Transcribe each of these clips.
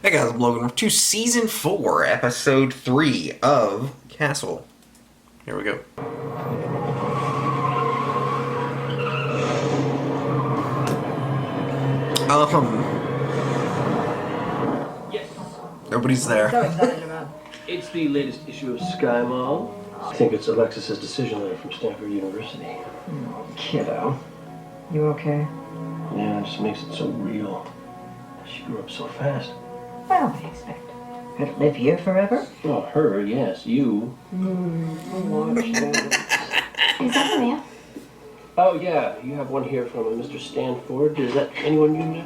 Hey guys, I'm Logan. We're to Season 4, Episode 3 of Castle. Here we go. Yes. Nobody's there. So excited about. It's the latest issue of Sky Mall. I think it's Alexis's decision letter from Stanford University. Kiddo. You okay? Yeah, it just makes it so real. She grew up so fast. Well, I expect her to live here forever. Well, her, yes. You. Watch that. Is that Maria? Oh, yeah. You have one here from Mr. Stanford. Is that anyone you know?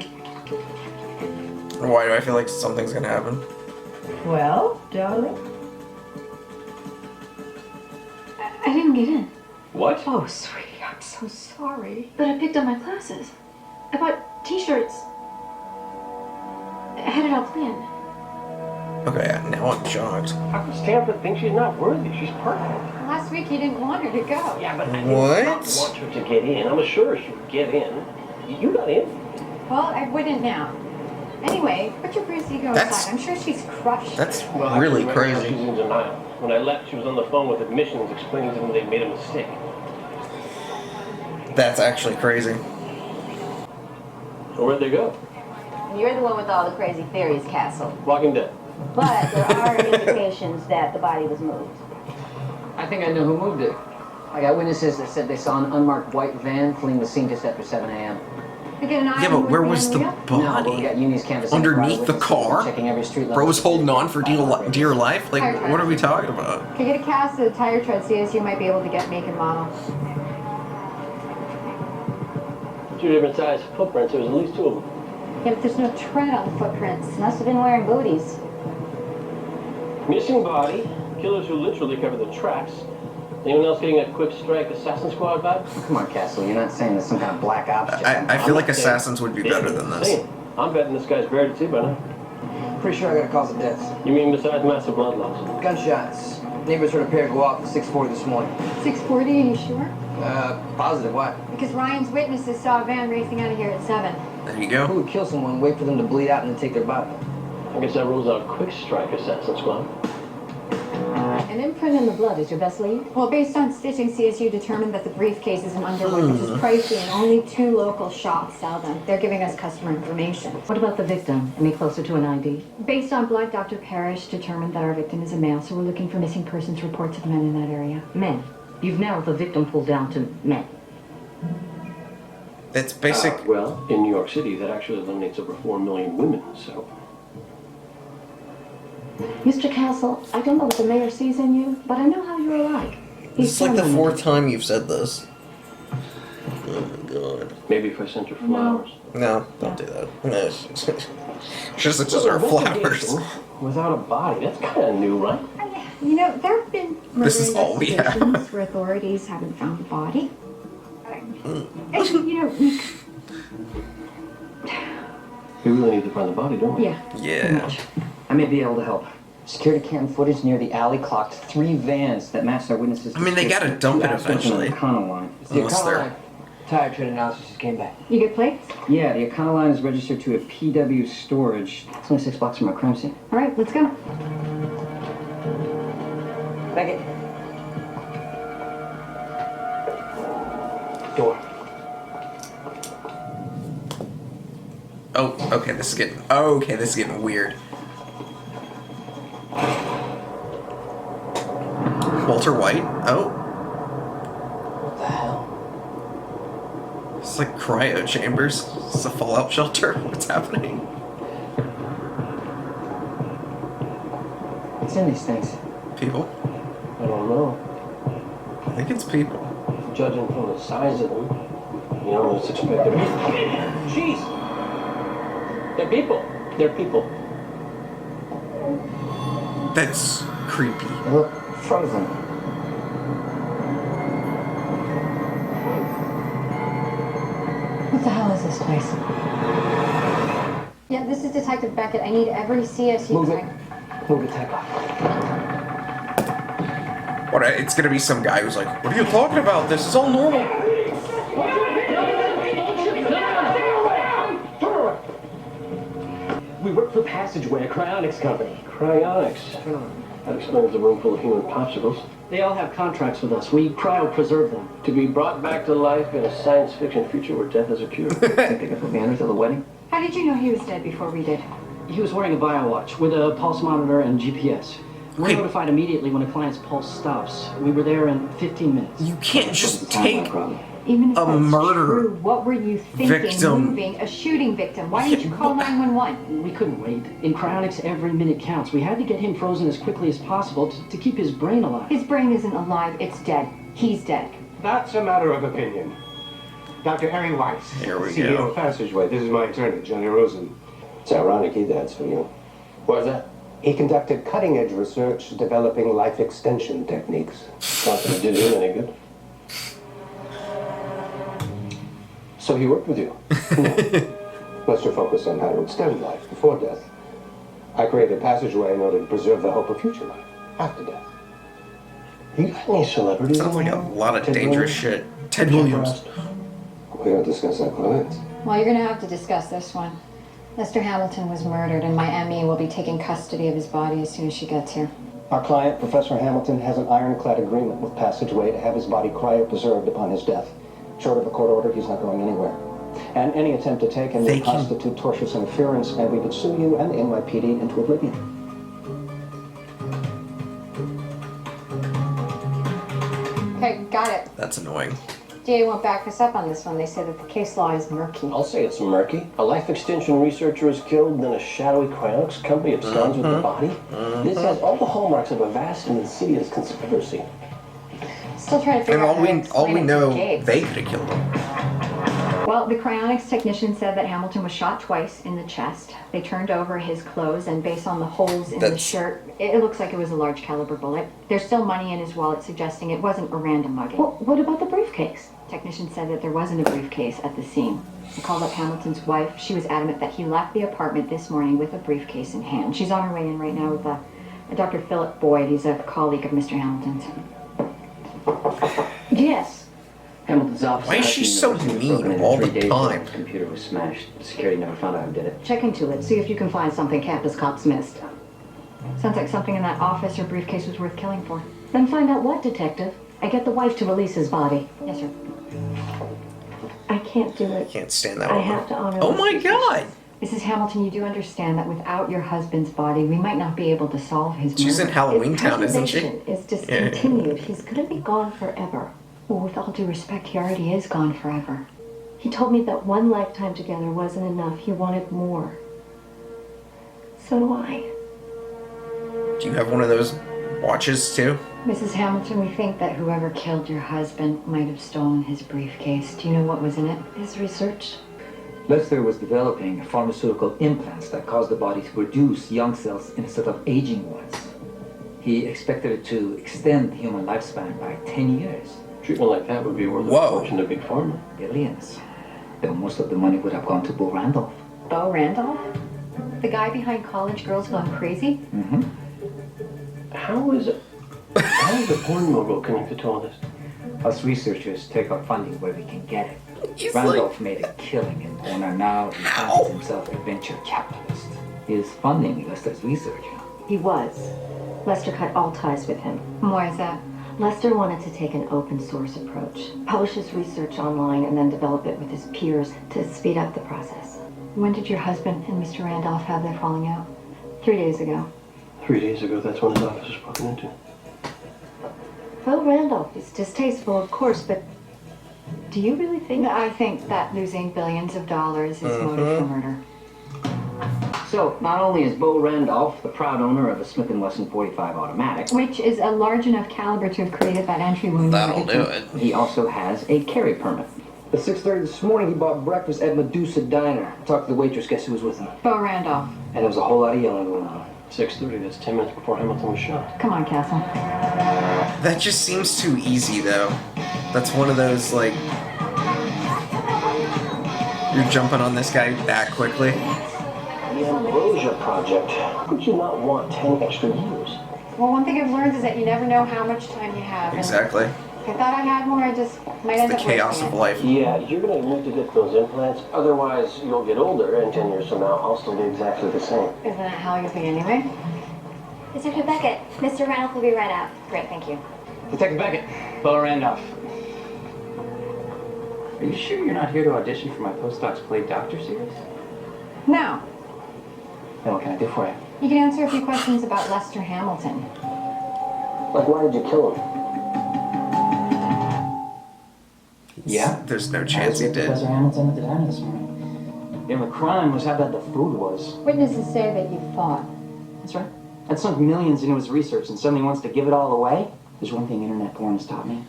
Why do I feel like something's gonna happen? Well, darling. I didn't get in, What? Oh, sweetie, I'm so sorry. but I picked up my classes. I bought t-shirts. I had it all planned. Okay, now I'm shocked. How can Stanford think she's not worthy? She's perfect. Last week you didn't want her to go. Yeah, but I What? did not want her to get in. I'm sure she would get in. You got in. Well, I wouldn't now. Anyway, put your bruised ego That's- aside. I'm sure she's crushed. That's Well, really actually, right now crazy. She's in denial. When I left, she was on the phone with admissions explaining to them they made a mistake. That's actually crazy. So where'd they go? You're the one with all the crazy theories, Castle. Walking Dead. But there are indications that the body was moved. I think I know who moved it. I got witnesses that said they saw an unmarked white van fleeing the scene just after 7 a.m. We get an eye Yeah, on but where the was the Maria? No, but we got body? Uni's canvassing Underneath the witnesses, car? checking every street level. Bro was holding on for dear life? Like, Tire what are we talking about? If you get a cast of the tire tread CSU might be able to get make and model. 2 different size footprints. There was at least 2 of them. Yeah, but there's no tread on the footprints. Must have been wearing booties. Missing body. Killers who literally cover the tracks. Anyone else getting a quick strike assassin squad vibe? Come on, Castle. You're not saying there's some kind of black ops. I feel I'm like not saying- Assassins would be better than this. Saying. I'm betting this guy's buried at sea by now. Pretty sure I got a cause of death. You mean besides massive blood loss? Gunshots. Neighbors heard a pair go off at 6:40 this morning. 6:40, are you sure? Positive, why? Because Ryan's witnesses saw a van racing out of here at 7. There you Who go. would kill someone, wait for them to bleed out, and then take their body? I guess that rules out quick strike assassin squad. An imprint in the blood is your best lead? Well, based on stitching, CSU determined that the briefcase is in Underwood, which is pricey, and only 2 local shops sell them. They're giving us customer information. What about the victim? Any closer to an ID? Based on blood, Dr. Parrish determined that our victim is a male, so we're looking for missing persons reports of men in that area. Men. You've narrowed the victim pool down to men. It's basic. Well, in New York City, that actually eliminates over 4 million women, so... Mr. Castle, I don't know what the mayor sees in you, but I know how you're like. This is like the someone- 4th time you've said this. Oh my god. Maybe if I sent her flowers. No, don't do that. Just deserve flowers. Without a body, that's kind of new, right? You know, there have been murder This is all we have. investigations where authorities haven't found the body. And, you know, We really need to find the body, don't we? yeah. Yeah. I may be able to help. Security cam footage near the alley clocked 3 vans that matched our witnesses. I mean, they gotta dump it eventually. The Econo line. The Unless Econo they're- line tire tread analysis just came back. You get plates? Yeah, the Econo line is registered to a PW storage. It's only 6 blocks from our crime scene. All right, let's go. Beckett. Door. Oh, okay, this is getting weird. Walter White? Oh. What the hell? It's like cryo chambers. It's a fallout shelter. What's happening? What's in these things? People? I don't know. I think it's people. Judging from the size of them, you almost expect them. Jeez! They're people. They're people. That's creepy. They look frozen. What the hell is this place? Yeah, this is Detective Beckett. I need every CSU. Move it. Move it, take off. What? It's gonna be some guy who's like, "What are you talking about? This is all normal." We work for Passageway, a cryonics company. Cryonics. That explains the room full of human popsicles. They all have contracts with us. We cryopreserve them. To be brought back to life in a science fiction future where death is a cure. Think they could put me under till the wedding? How did you know he was dead before we did? He was wearing a biowatch with a pulse monitor and GPS. We're Wait. notified immediately when a client's pulse stops. We were there in 15 minutes. You can't just Doesn't sound like take a problem. Even if a that's murder true, what were you thinking victim. moving a shooting victim? Why didn't you call 911? We couldn't wait. In cryonics, every minute counts. We had to get him frozen as quickly as possible to keep his brain alive. His brain isn't alive, it's dead. He's dead. That's a matter of opinion. Dr. Harry Weiss, Here we CEO go. of Passageway. This is my attorney, Johnny Rosen. It's ironic he died for you. Why is that? He conducted cutting-edge research developing life extension techniques. Not that it did him any good. So he worked with you. Lester focused on how to extend life before death. I created Passageway in order to preserve the hope of future life after death. You got any celebrities? Sounds like a lot of Ted dangerous Williams? shit. Ted Williams. We don't discuss our clients. Well, you're gonna have to discuss this one. Lester Hamilton was murdered, and my ME will be taking custody of his body as soon as she gets here. Our client, Professor Hamilton, has an ironclad agreement with Passageway to have his body cryopreserved upon his death. Short of a court order, he's not going anywhere. And any attempt to take him They would can- constitute tortious interference, and we could sue you and the NYPD into oblivion. Okay, got it. That's annoying. DA won't back us up on this one. They say that the case law is murky. I'll say it's murky. A life extension researcher is killed, then a shadowy cryonics company absconds with the body. This has all the hallmarks of a vast and insidious conspiracy. Still trying to figure And out how to all explain we it know, to Gabe. they could have killed him. Well, the cryonics technician said that Hamilton was shot twice in the chest. They turned over his clothes, and based on the holes in the That's- shirt, it looks like it was a large caliber bullet. There's still money in his wallet, suggesting it wasn't a random mugging. Well, what about the briefcase? Technician said that there wasn't a briefcase at the scene. He called up Hamilton's wife. She was adamant that he left the apartment this morning with a briefcase in hand. She's on her way in right now with Dr. Philip Boyd. He's a colleague of Mr. Hamilton's. Yes. Hamilton's office. Why is she so mean all the time? His computer was smashed. Security never found out who did it. Check into it. See if you can find something campus cops missed. Sounds like something in that office or briefcase was worth killing for. Then find out what, Detective. I get the wife to release his body. Yes, sir. I can't do it. Can't stand that I woman. have to honor Oh this my decision. god! Mrs. Hamilton, you do understand that without your husband's body, we might not be able to solve his murder. She's in Halloween His Town, isn't she? preservation is discontinued. He's gonna be gone forever. Well, with all due respect, he already is gone forever. He told me that one lifetime together wasn't enough. He wanted more. So do I. Do you have one of those watches too? Mrs. Hamilton, we think that whoever killed your husband might have stolen his briefcase. Do you know what was in it? His research. Lester was developing pharmaceutical implants that caused the body to produce young cells instead of aging ones. He expected it to extend the human lifespan by 10 years. Treatment like that would be worth Whoa. a fortune to Big Pharma. Billions. Though most of the money would have gone to Bo Randolph. Bo Randolph? The guy behind College Girls Gone Crazy? Mm-hmm. How is the porn mogul connected to all this? Us researchers take our funding where we can get it. He's Randolph made a killing in porn, and now he How? fancies himself a venture capitalist. He is funding Lester's research. He was. Lester cut all ties with him. Why is that? Lester wanted to take an open source approach, publish his research online, and then develop it with his peers to speed up the process. When did your husband and Mr. Randolph have their falling out? 3 days ago. 3 days ago, that's when his office was broken into. Bo Randolph is distasteful, of course, but do you really think? I think that losing billions of dollars is motive for murder. So, not only is Bo Randolph the proud owner of a Smith & Wesson 45 automatic, Which is a large enough caliber to have created that entry wound. That'll do it. he also has a carry permit. At 6:30 this morning, he bought breakfast at Medusa Diner. Talked to the waitress, guess who was with him? Bo Randolph. And there was a whole lot of yelling going on. 6:30, that's 10 minutes before Hamilton was shot. Come on, Castle. That just seems too easy though. That's one of those like you're jumping on this guy that quickly. The Ambrosia Project. How could you not want 10 extra years? Well, one thing I've learned is that you never know how much time you have. and Exactly. I thought I had more, I just might end The up chaos wasting of it. life. Yeah, you're gonna need to get those implants. Otherwise, you'll get older, and 10 years from now, I'll still be exactly the same. Isn't that how you'll be anyway? Detective Beckett, Mr. Randolph will be right out. Great, thank you. Detective Beckett, Bella Randolph. Are you sure you're not here to audition for my postdoc's Play Doctor series? Now, Then what can I do for you? you can answer a few questions about Lester Hamilton. Like, why did you kill him? Yeah? There's no chance he did. Professor Hamilton at the diner this morning. The only crime was how bad the food was. Witnesses say that you fought. That's right. I'd sunk millions into his research and suddenly wants to give it all away. There's one thing internet porn has taught me.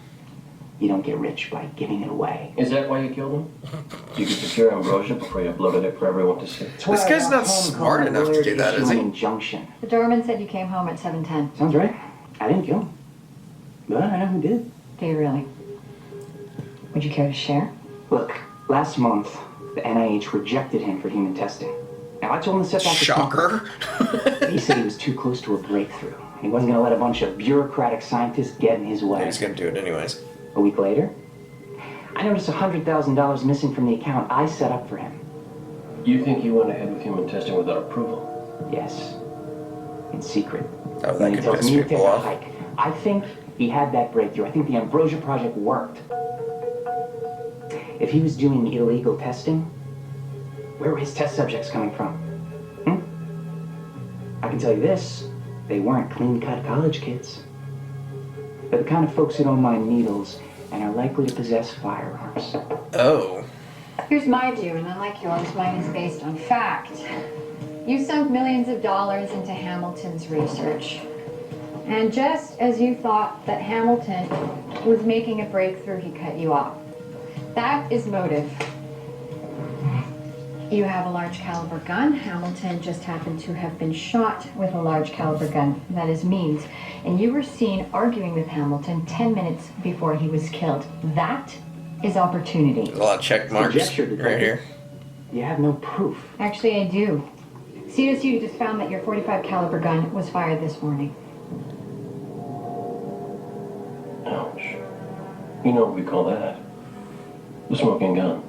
You don't get rich by giving it away. Is that why you killed him? You could secure ambrosia before you uploaded it for everyone to see. This guy's not smart enough to do that, is he? Injunction. The doorman said you came home at 7:10. Sounds right. I didn't kill him. But I know who did. Do you really? Would you care to share? Look, last month, the NIH rejected him for human testing. Now, I told him to set back the Shocker. He said he was too close to a breakthrough. He wasn't going to let a bunch of bureaucratic scientists get in his way. He's gonna do it anyways. A week later, I noticed $100,000 missing from the account I set up for him. You think you went ahead with human testing without approval? Yes. In secret. Oh, And that he could tells piss me to take people a off. hike. I think he had that breakthrough. I think the Ambrosia Project worked. If he was doing illegal testing, where were his test subjects coming from? I can tell you this, they weren't clean-cut college kids. They're the kind of folks who don't mind needles and are likely to possess firearms. Oh. Here's my view, and unlike yours, mine is based on fact. You sunk millions of dollars into Hamilton's research. And just as you thought that Hamilton was making a breakthrough, he cut you off. That is motive. You have a large caliber gun. Hamilton just happened to have been shot with a large caliber gun. That is means. And you were seen arguing with Hamilton 10 minutes before he was killed. That is opportunity. There's a lot of check marks Conjecture, right detective. here. You have no proof. Actually, I do. CSU just found that your .45 caliber gun was fired this morning. Ouch. You know what we call that? The smoking gun.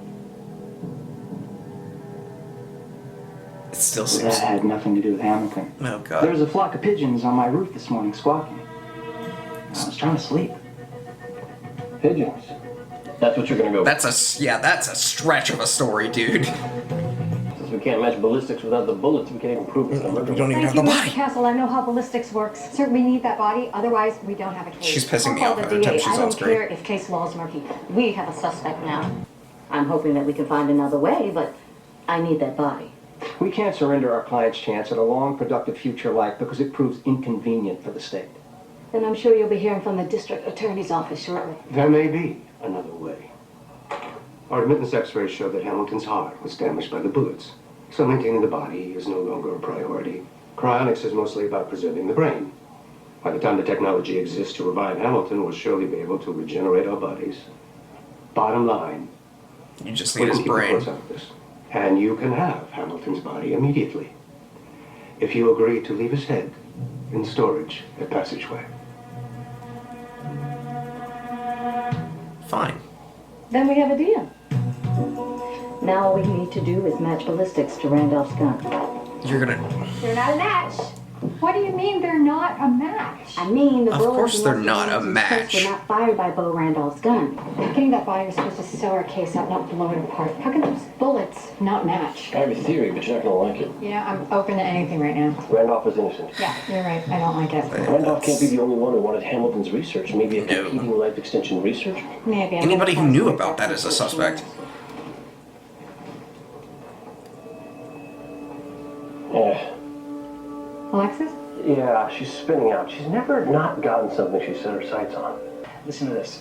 It still That seems. had nothing to do with Hamilton. Oh There god. was a flock of pigeons on my roof this morning squawking. I was trying to sleep. Pigeons. That's what you're gonna go That's a that's a stretch of a story, dude. Since we can't match ballistics without the bullets, we can't even prove it's a murder. We don't even Thank have you, the Mr. body. Castle. I know how ballistics works. Sir, we need that body. Otherwise, we don't have a case. She's pissing me I'll off call every the time DA. she's I on don't screen. care if case law is murky. We have a suspect now. I'm hoping that we can find another way, but I need that body. We can't surrender our client's chance at a long, productive future life because it proves inconvenient for the state. Then I'm sure you'll be hearing from the district attorney's office shortly. There may be another way. Our admittance x-rays show that Hamilton's heart was damaged by the bullets, so maintaining the body is no longer a priority. Cryonics is mostly about preserving the brain. By the time the technology exists to revive Hamilton, we'll surely be able to regenerate our bodies. Bottom line, You just we need can his keep the brain. courts out of this. And you can have Hamilton's body immediately, if you agree to leave his head in storage at Passageway. Fine. Then we have a deal. Now all we need to do is match ballistics to Randolph's gun. You're gonna. They're not a match. What do you mean they're not a match? I mean, the Of bullets course in they're Lester not a Hamilton's match. case were not fired by Bo Randolph's gun. Getting that body was supposed to sew our case up, not blow it apart. How can those bullets not match? I have a theory, but you're not gonna like it. Yeah, I'm open to anything right now. Randolph is innocent. Yeah, you're right. I don't like it. Randolph can't be the only one who wanted Hamilton's research. Maybe a No. competing life extension research? Maybe. I'm Anybody who gonna knew pass about that is a suspect. Yeah. Alexis? Yeah, she's spinning out. She's never not gotten something she set her sights on. Listen to this.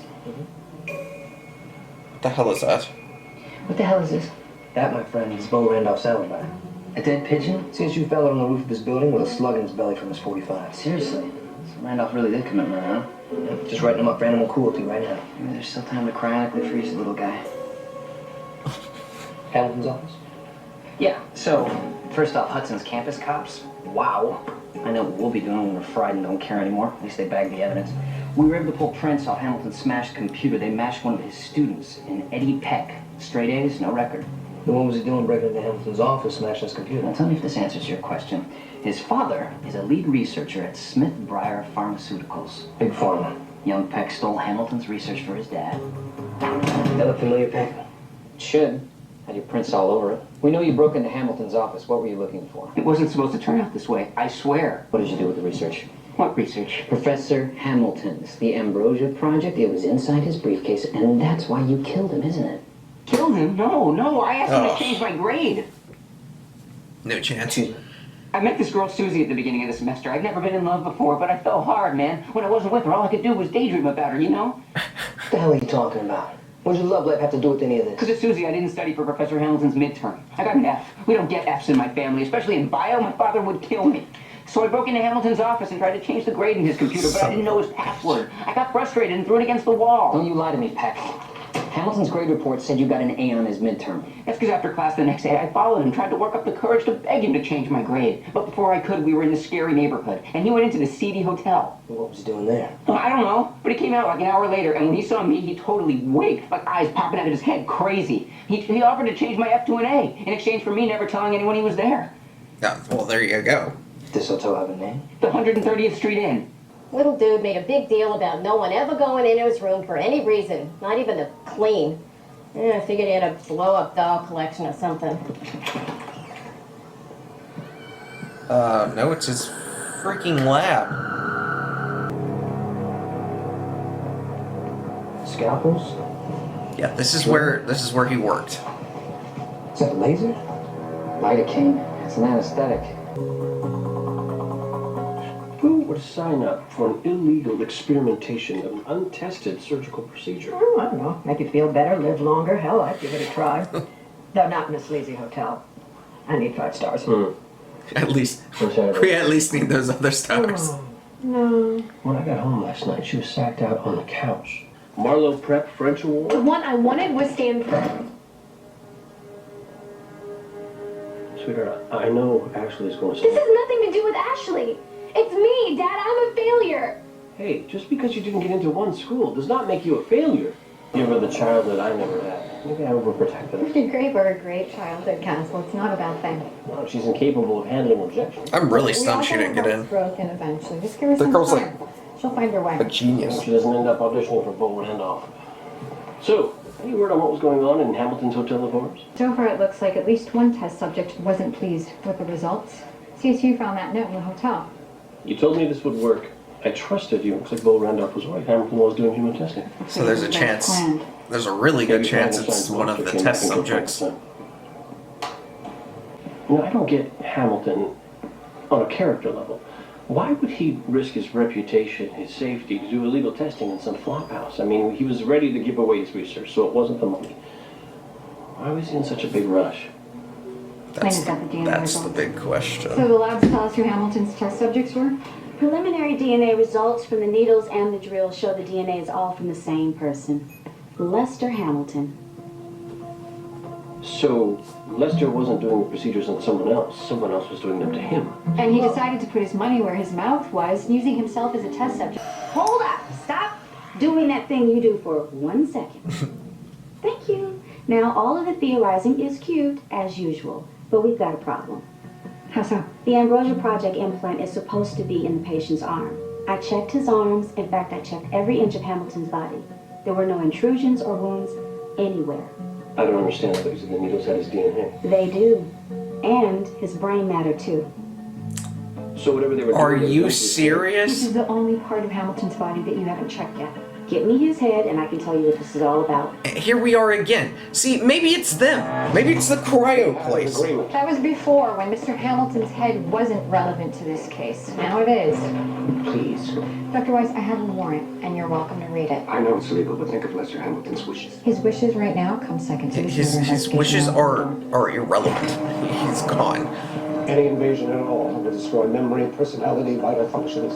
What the hell is that? What the hell is this? That, my friend, is Bo Randolph's alibi. A dead pigeon? Since you fell on the roof of this building with a slug in his belly from his .45. Seriously? So Randolph really did commit murder, huh? Yeah, just writing him up for animal cruelty right now. Maybe there's still time to cryonically freeze the little guy. Hamilton's office? Yeah, so, first off, Hudson's campus cops. Wow. I know what we'll be doing when we're fried and don't care anymore. At least they bagged the evidence. We were able to pull prints off Hamilton's smashed computer. They matched one of his students, an Eddie Peck. Straight A's, no record. Then what was he doing breaking into Hamilton's office, smashing his computer? Now tell me if this answers your question. His father is a lead researcher at Smith Briar Pharmaceuticals. Big pharma. Young Peck stole Hamilton's research for his dad. That look familiar, Peck? It should. Had your prints all over it. We know you broke into Hamilton's office. What were you looking for? It wasn't supposed to turn out this way, I swear. What did you do with the research? What research? Professor Hamilton's. The Ambrosia Project. It was inside his briefcase, and that's why you killed him, isn't it? Killed him? No, I asked him to change my grade. No chance. I met this girl Susie at the beginning of the semester. I'd never been in love before, but I fell hard, man. When I wasn't with her, all I could do was daydream about her, you know? What the hell are you talking about? What does your love life have to do with any of this? Because of Susie, I didn't study for Professor Hamilton's midterm. I got an F. We don't get Fs in my family, especially in bio. My father would kill me. So I broke into Hamilton's office and tried to change the grade in his computer, but I didn't know his password. I got frustrated and threw it against the wall. Don't you lie to me, Peck. Hamilton's grade report said you got an A on his midterm. That's because after class the next day, I followed him, tried to work up the courage to beg him to change my grade. But before I could, we were in this scary neighborhood, and he went into the seedy hotel. What was he doing there? I don't know, but he came out like an hour later, and when he saw me, he totally waked, like eyes popping out of his head, crazy. He offered to change my F to an A, in exchange for me never telling anyone he was there. Oh, well, there you go. Does this hotel have a name? The 130th Street Inn. Little dude made a big deal about no one ever going into his room for any reason, not even to clean. I figured he had a blow-up doll collection or something. No, it's his freaking lab. Scalpels? Yeah, this is where he worked. Is that a laser? Lidocaine. It's an anesthetic. Who would sign up for an illegal experimentation of an untested surgical procedure? Oh, I don't know. Make you feel better, live longer. Hell, I'd give it a try. Though not in a sleazy hotel. I need 5 stars. At least we at least need those other stars. No. When I got home last night, she was sacked out on the couch. Marlowe Prep French Award? The one I wanted was Stanford. Sweetheart, I know Ashley's going to... This has nothing to do with Ashley. It's me, Dad. I'm a failure. Hey, just because you didn't get into one school does not make you a failure. You were the childhood I never had. Maybe I overprotected her. You're great for a great childhood, Counsel. It's not a bad thing. Well, she's incapable of handling rejection. I'm really stunned she didn't get in. Broken eventually. Just give her The some girl's time. She'll find her way. A genius. She doesn't end up auditioning for Bo Randolph. So, any word on what was going on in Hamilton's Hotel of Horrors? So far, it looks like at least one test subject wasn't pleased with the results. CSU found that note in the hotel. You told me this would work. I trusted you. Looks like Bo Randolph was right. Hamilton was doing human testing. So there's a chance. There's a really good chance it's one of the test subjects. Now, I don't get Hamilton on a character level. Why would he risk his reputation, his safety, to do illegal testing in some flophouse? I mean, he was ready to give away his research, so it wasn't the money. Why was he in such a big rush? That's got the DNA the results. big question. So the labs tell us who Hamilton's test subjects were? Preliminary DNA results from the needles and the drill show the DNA is all from the same person, Lester Hamilton. So, Lester wasn't doing the procedures on someone else. Someone else was doing them to him. And he decided to put his money where his mouth was, using himself as a test subject. Hold up! Stop doing that thing you do for 1 second. Thank you. Now, all of the theorizing is cute, as usual, but we've got a problem. How so? The Ambrosia Project implant is supposed to be in the patient's arm. I checked his arms. In fact, I checked every inch of Hamilton's body. There were no intrusions or wounds anywhere. I don't understand that because the needles had his DNA. They do. And his brain matter, too. So whatever they were doing... Are you This serious? is the only part of Hamilton's body that you haven't checked yet. Get me his head and I can tell you what this is all about. Here we are again. See, maybe it's them. Maybe it's the cryo place. That was before, when Mr. Hamilton's head wasn't relevant to this case. Now it is. Please. Dr. Weiss, I have a warrant, and you're welcome to read it. I know it's illegal, but think of Lester Hamilton's wishes. His wishes right now come second to His wishes are irrelevant. He's gone. Any invasion at all will destroy memory, personality, vital functions.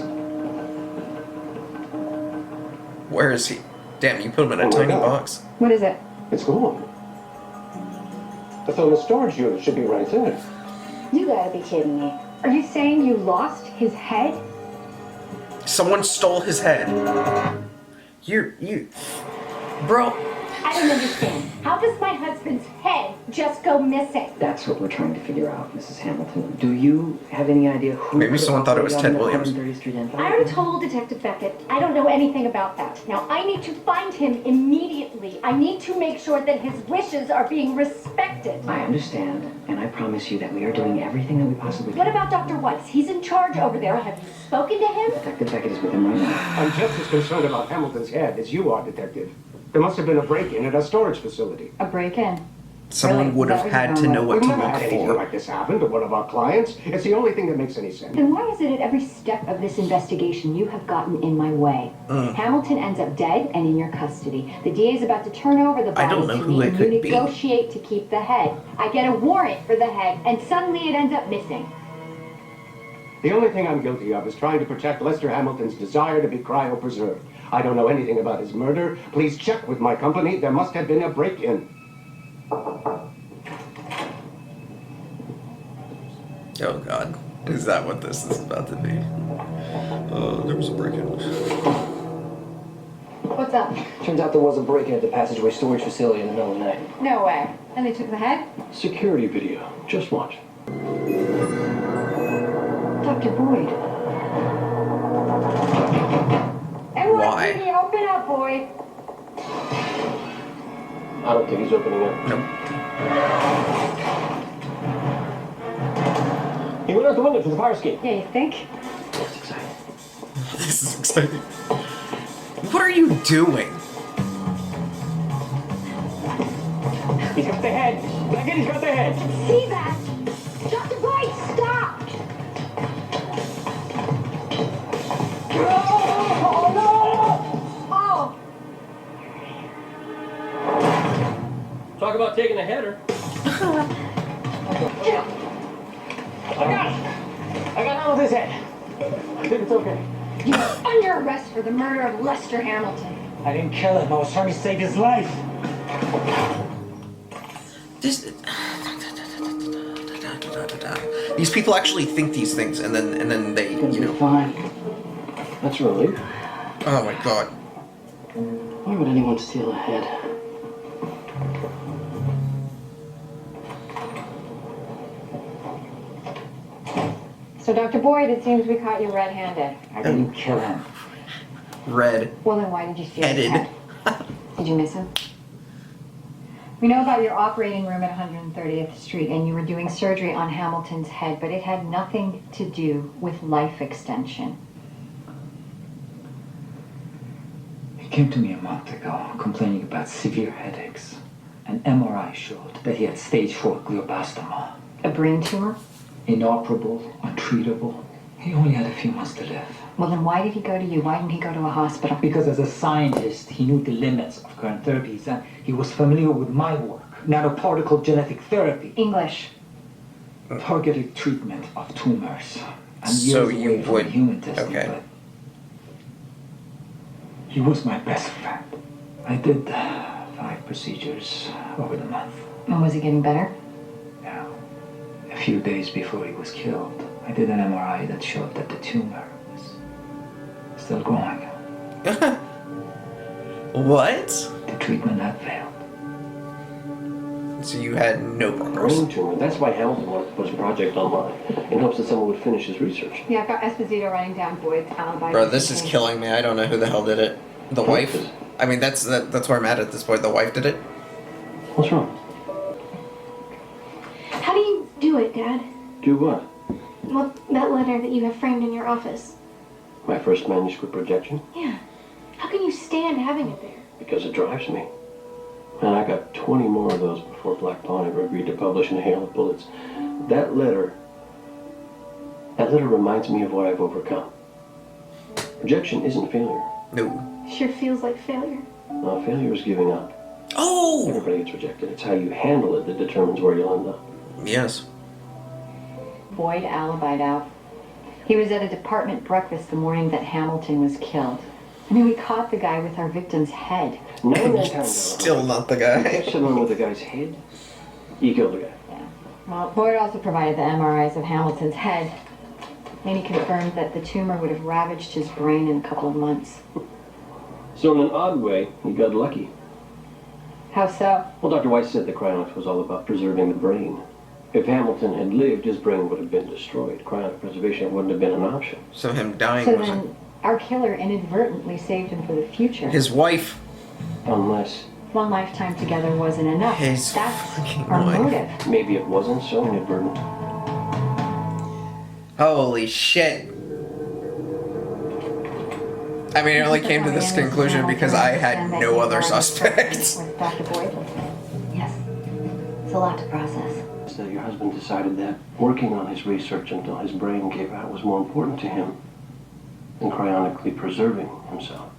Where is he? Damn, you put him in a tiny box. What is it? It's gone. The film storage unit should be right there. You gotta be kidding me. Are you saying you lost his head? Someone stole his head. Bro. I don't understand. How does my husband's head just go missing? That's what we're trying to figure out, Mrs. Hamilton. Do you have any idea who... Maybe someone thought it was Ted Williams. I already told Detective Beckett I don't know anything about that. Now, I need to find him immediately. I need to make sure that his wishes are being respected. I understand, and I promise you that we are doing everything that we possibly can. What about Dr. Weiss? He's in charge over there. Have you spoken to him? Detective Beckett is with him right now. I'm just as concerned about Hamilton's head as you are, Detective. There must have been a break-in at a storage facility. A break-in? Someone Really? would have had to know what We've to never look had anything for. like this happen to one of our clients. It's the only thing that makes any sense. Then why is it at every step of this investigation you have gotten in my way? Hamilton ends up dead and in your custody. The DA is about to turn over the I don't bodies know to who me it and you could be. negotiate to keep the head. I get a warrant for the head and suddenly it ends up missing. The only thing I'm guilty of is trying to protect Lester Hamilton's desire to be cryopreserved. I don't know anything about his murder. Please check with my company. There must have been a break-in. Oh god. Is that what this is about to be? There was a break-in. What's up? Turns out there was a break-in at the passageway storage facility in the middle of the night. No way. And they took the head? Security video. Just watch. Dr. Boyd. Why? NYPD, open up, Boyd. I don't think he's opening up. Nope. He went out the window to the fire escape. Yeah, you think? That's exciting. This is exciting. What are you doing? He's got the head. Beckett, he's got the head. See that? Dr. Boyd, stop! Oh, Oh! Talk about taking a header. I got Hamilton's head. I think it's okay. You're under arrest for the murder of Lester Hamilton. I didn't kill him. I was trying to save his life. These people actually think these things, and then they, you know. Fine. That's a relief. Oh my god. Why would anyone steal a head? So, Dr. Boyd, it seems we caught you red-handed. I didn't kill him. Red. Well, then why did you steal his Headed. head? Did you miss him? We know about your operating room at 130th Street, and you were doing surgery on Hamilton's head, but it had nothing to do with life extension. He came to me a month ago, complaining about severe headaches. An MRI showed that he had stage 4 glioblastoma. A brain tumor? Inoperable, untreatable. He only had a few months to live. Well, then why did he go to you? Why didn't he go to a hospital? Because as a scientist, he knew the limits of current therapies, and he was familiar with my work, nanoparticle genetic therapy. English. Targeted treatment of tumors. I'm So years you away from would- human testing, okay. but he was my best friend. I did 5 procedures over the month. And was he getting better? Yeah. A few days before he was killed, I did an MRI that showed that the tumor was still growing. What? The treatment had failed. So you had no progress. Brain tumor. That's why Hamilton wanted to put his project online, in hopes that someone would finish his research. Yeah, I've got Esposito writing down Boyd's alibi. Bro, this is killing me. I don't know who the hell did it. The wife? I mean, that's where I'm at this point. The wife did it? What's wrong? How do you do it, Dad? Do what? Well, that letter that you have framed in your office. My first manuscript projection? Yeah. How can you stand having it there? Because it drives me. And I got 20 more of those before Black Pawn ever agreed to publish in a hail of bullets. That letter reminds me of what I've overcome. Rejection isn't failure. No. Sure feels like failure. Failure is giving up. Oh! Everybody gets rejected. It's how you handle it that determines where you'll end up. Yes. Boyd alibied out. He was at a department breakfast the morning that Hamilton was killed. I mean, we caught the guy with our victim's head. 99 times Still not the guy. Catch someone with the guy's head, you kill the guy. Yeah. Well, Boyd also provided the MRIs of Hamilton's head. And he confirmed that the tumor would have ravaged his brain in a couple of months. So in an odd way, he got lucky. How so? Well, Dr. Weiss said the cryonics was all about preserving the brain. If Hamilton had lived, his brain would have been destroyed. Cryonic preservation wouldn't have been an option. So him dying So was then, our killer inadvertently saved him for the future. his wife. Unless... One lifetime together wasn't enough. His That's fucking our wife. motive. Maybe it wasn't so inadvertent. Holy shit. I mean, I only came to this conclusion because I had no other suspects. With Dr. Boyd? Yes. It's a lot to process. So your husband decided that working on his research until his brain gave out was more important to him than cryonically preserving himself.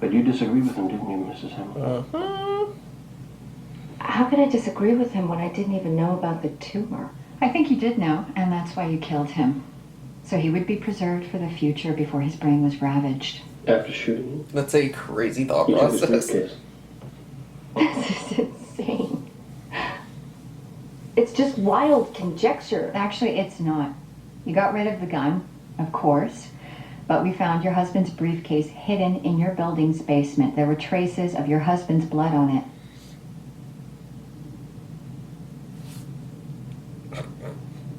But you disagreed with him, didn't you, Mrs. Hamilton? How could I disagree with him when I didn't even know about the tumor? I think you did know, and that's why you killed him. So he would be preserved for the future before his brain was ravaged. After shooting him? That's a crazy thought You took his process. briefcase. This is insane. It's just wild conjecture. Actually, it's not. You got rid of the gun, of course, but we found your husband's briefcase hidden in your building's basement. There were traces of your husband's blood on it.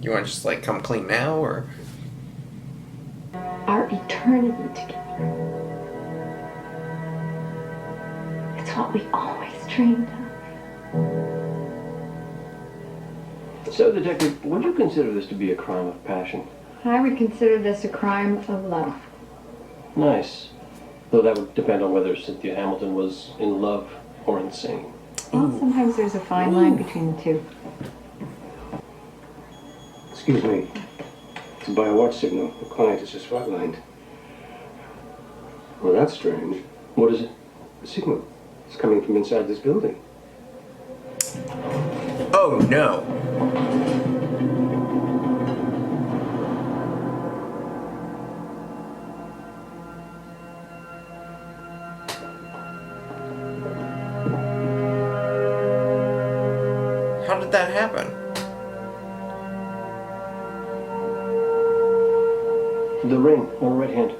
You want to just like come clean now, or? Our eternity together. It's what we always dreamed of. So, Detective, would you consider this to be a crime of passion? I would consider this a crime of love. Nice. Though that would depend on whether Cynthia Hamilton was in love or insane. Well, sometimes there's a fine line between the two. Excuse me. It's by a watch signal. The client is just flatlined. Well, that's strange. What is it? The signal. It's coming from inside this building. Oh no. How did that happen? The ring on the right hand.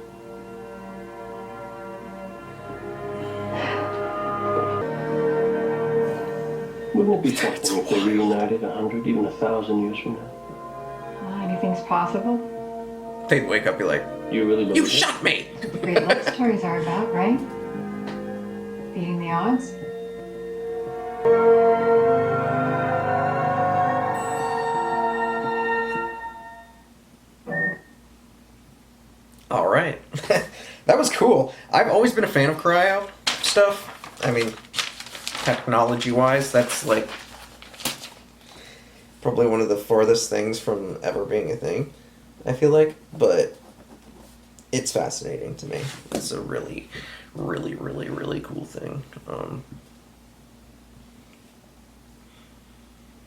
Wouldn't it be something if they reunited 100, even 1,000 years from now? Well, anything's possible. They'd wake up and be like, You really believe "You it? shot me!" Great love stories are about, right? Beating the odds. All right. That was cool. I've always been a fan of cryo stuff. I mean, technology-wise, that's like probably one of the farthest things from ever being a thing, I feel like. But it's fascinating to me. It's a really, really, really, really cool thing.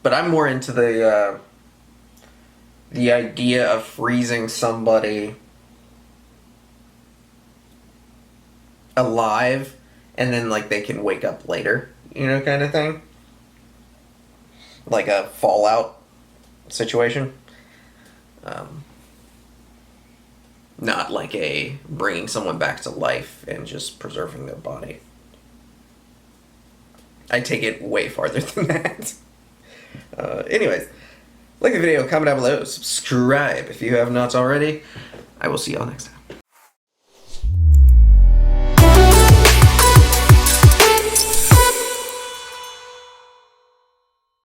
But I'm more into the idea of freezing somebody alive and then like they can wake up later, you know, kind of thing. Like a Fallout situation. Not like a bringing someone back to life and just preserving their body. I take it way farther than that. Anyways, like the video, comment down below, subscribe if you have not already. I will see y'all next time.